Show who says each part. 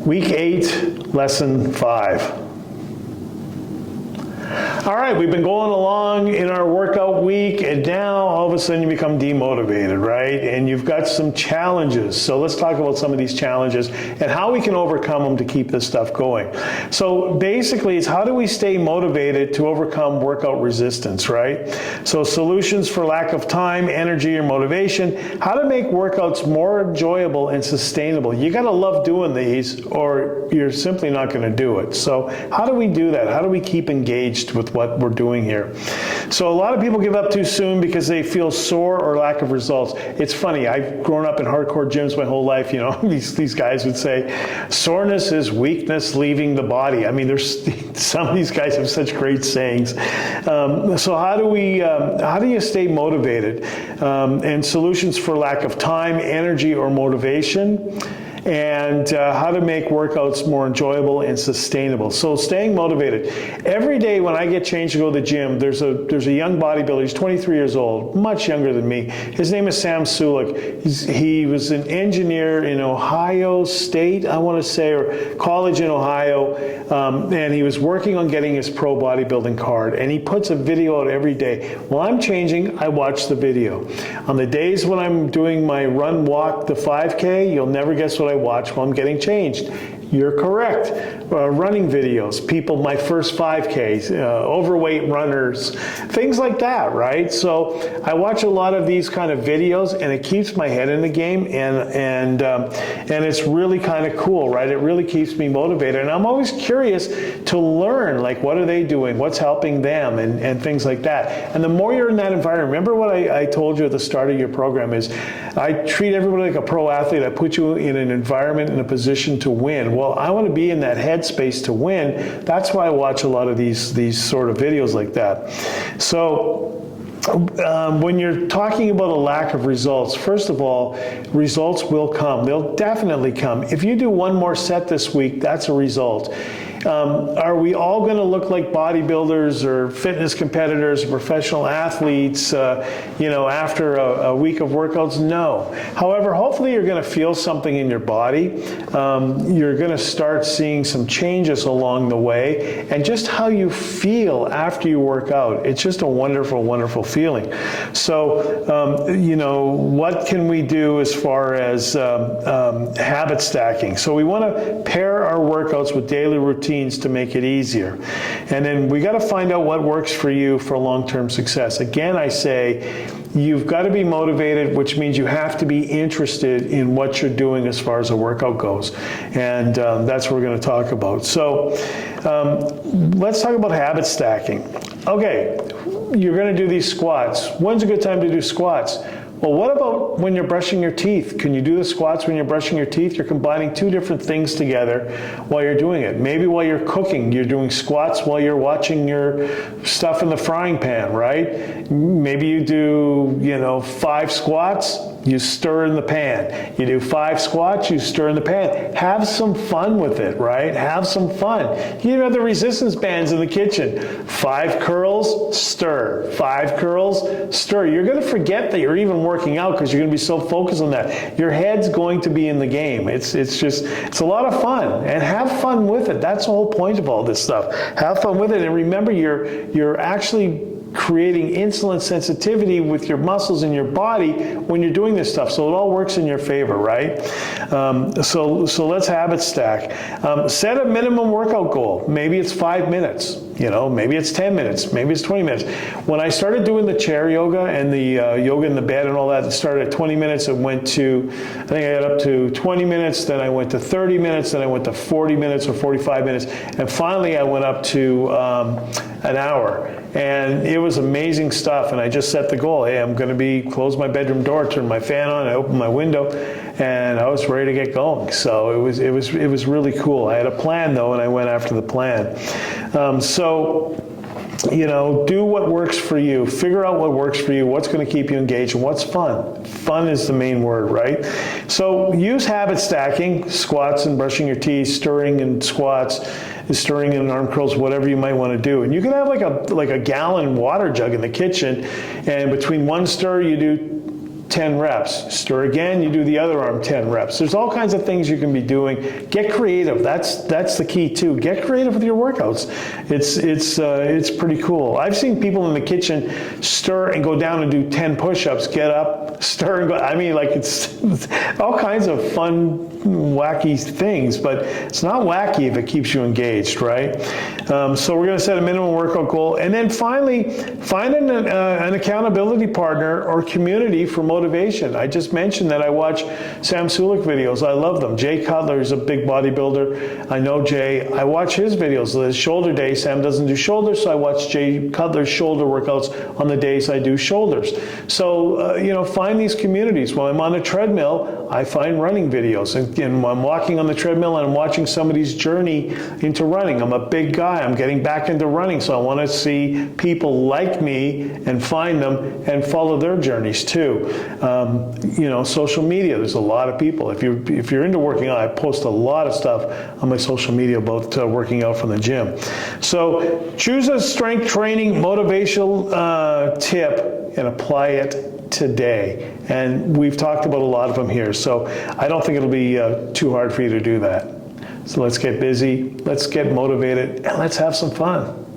Speaker 1: Week 8, Lesson 5. All right, we've been going along in our workout week, and now all of a sudden you become demotivated, right? And you've got some challenges. So let's talk about some of these challenges and how we can overcome them to keep this stuff going. So basically, it's how do we stay motivated to overcome workout resistance, right? So solutions for lack of time, energy, or motivation, how to make workouts more enjoyable and sustainable. You gotta love doing these or you're simply not gonna do it. So how do we do that? How do we keep engaged with what we're doing here? So a lot of people give up too soon because they feel sore or lack of results. It's funny, I've grown up in hardcore gyms my whole life, you know, these guys would say, soreness is weakness leaving the body. I mean, there's some of these guys have such great sayings. So how do you stay motivated? And solutions for lack of time, energy, or motivation, and how to make workouts more enjoyable and sustainable. So staying motivated. Every day when I get changed to go to the gym, there's a young bodybuilder. He's 23 years old, much younger than me. His name is Sam Sulek. He was an engineer in Ohio State, I want to say, or college in Ohio, and he was working on getting his pro bodybuilding card, and he puts a video out every day. While I'm changing, I watch the video. On the days when I'm doing my run, walk, the 5K, you'll never guess what I watch while I'm getting changed. You're correct. Running videos, people, my first 5Ks, overweight runners, things like that, right? So I watch a lot of these kind of videos, and it keeps my head in the game, and it's really kind of cool, right? It really keeps me motivated, and I'm always curious to learn, like, what are they doing? What's helping them, and things like that. And the more you're in that environment, remember what I told you at the start of your program is, I treat everybody like a pro athlete. I put you in an environment, in a position to win. Well, I want to be in that headspace to win. That's why I watch a lot of these sort of videos like that. So when you're talking about a lack of results, first of all, results will come. They'll definitely come. If you do one more set this week, that's a result. Are we all going to look like bodybuilders or fitness competitors or professional athletes, after a week of workouts? No. However, hopefully you're going to feel something in your body. You're going to start seeing some changes along the way, and just how you feel after you work out. It's just a wonderful, wonderful feeling. So, what can we do as far as habit stacking? So we want to pair our workouts with daily routines to make it easier. And then we got to find out what works for you for long-term success. Again, I say, you've got to be motivated, which means you have to be interested in what you're doing as far as a workout goes. And that's what we're going to talk about. So let's talk about habit stacking. Okay, you're going to do these squats. When's a good time to do squats? Well, what about when you're brushing your teeth? Can you do the squats when you're brushing your teeth? You're combining two different things together while you're doing it. Maybe while you're cooking, you're doing squats while you're watching your stuff in the frying pan, right? Maybe you do, 5 squats, you stir in the pan. You do 5 squats, you stir in the pan. Have some fun with it, right? Have some fun. You have the resistance bands in the kitchen. 5 curls, stir. 5 curls, stir. You're going to forget that you're even working out because you're going to be so focused on that. Your head's going to be in the game. It's a lot of fun, and have fun with it. That's the whole point of all this stuff. Have fun with it, and remember, you're actually creating insulin sensitivity with your muscles in your body when you're doing this stuff. So it all works in your favor, right? So let's habit stack. Set a minimum workout goal. Maybe it's 5 minutes. Maybe it's 10 minutes. Maybe it's 20 minutes. When I started doing the chair yoga and the yoga in the bed and all that, it started at 20 minutes. It went to, I think I got up to 20 minutes. Then I went to 30 minutes. Then I went to 40 minutes or 45 minutes. And finally, I went up to an hour. And it was amazing stuff, and I just set the goal. Hey, I'm going to close my bedroom door, turn my fan on, I opened my window, and I was ready to get going. So it was really cool. I had a plan though, and I went after the plan. Do what works for you. Figure out what works for you, what's going to keep you engaged, and what's fun. Fun is the main word, right? So use habit stacking, squats and brushing your teeth, stirring and squats, stirring and arm curls, whatever you might want to do. And you can have like a gallon water jug in the kitchen, and between one stir you do 10 reps. Stir again, you do the other arm 10 reps. There's all kinds of things you can be doing. Get creative. That's the key too. Get creative with your workouts. It's pretty cool. I've seen people in the kitchen stir and go down and do 10 push-ups, get up, stir and go. I mean, like it's all kinds of fun, wacky things, but it's not wacky if it keeps you engaged, right? So we're going to set a minimum workout goal, and then finally find an accountability partner or community for motivation. I just mentioned that I watch Sam Sulek videos. I love them. Jay Cutler is a big bodybuilder. I know Jay. I watch his videos. The shoulder day, Sam doesn't do shoulders, so I watch Jay Cutler's shoulder workouts on the days I do shoulders. So, find these communities. When I'm on a treadmill, I find running videos. And when I'm walking on the treadmill and I'm watching somebody's journey into running, I'm a big guy. I'm getting back into running, so I want to see people like me and find them and follow their journeys too. Social media, there's a lot of people. If you're into working out, I post a lot of stuff on my social media about working out from the gym. So choose a strength training motivational tip and apply it today. And we've talked about a lot of them here, so I don't think it'll be too hard for you to do that. So let's get busy, let's get motivated, and let's have some fun.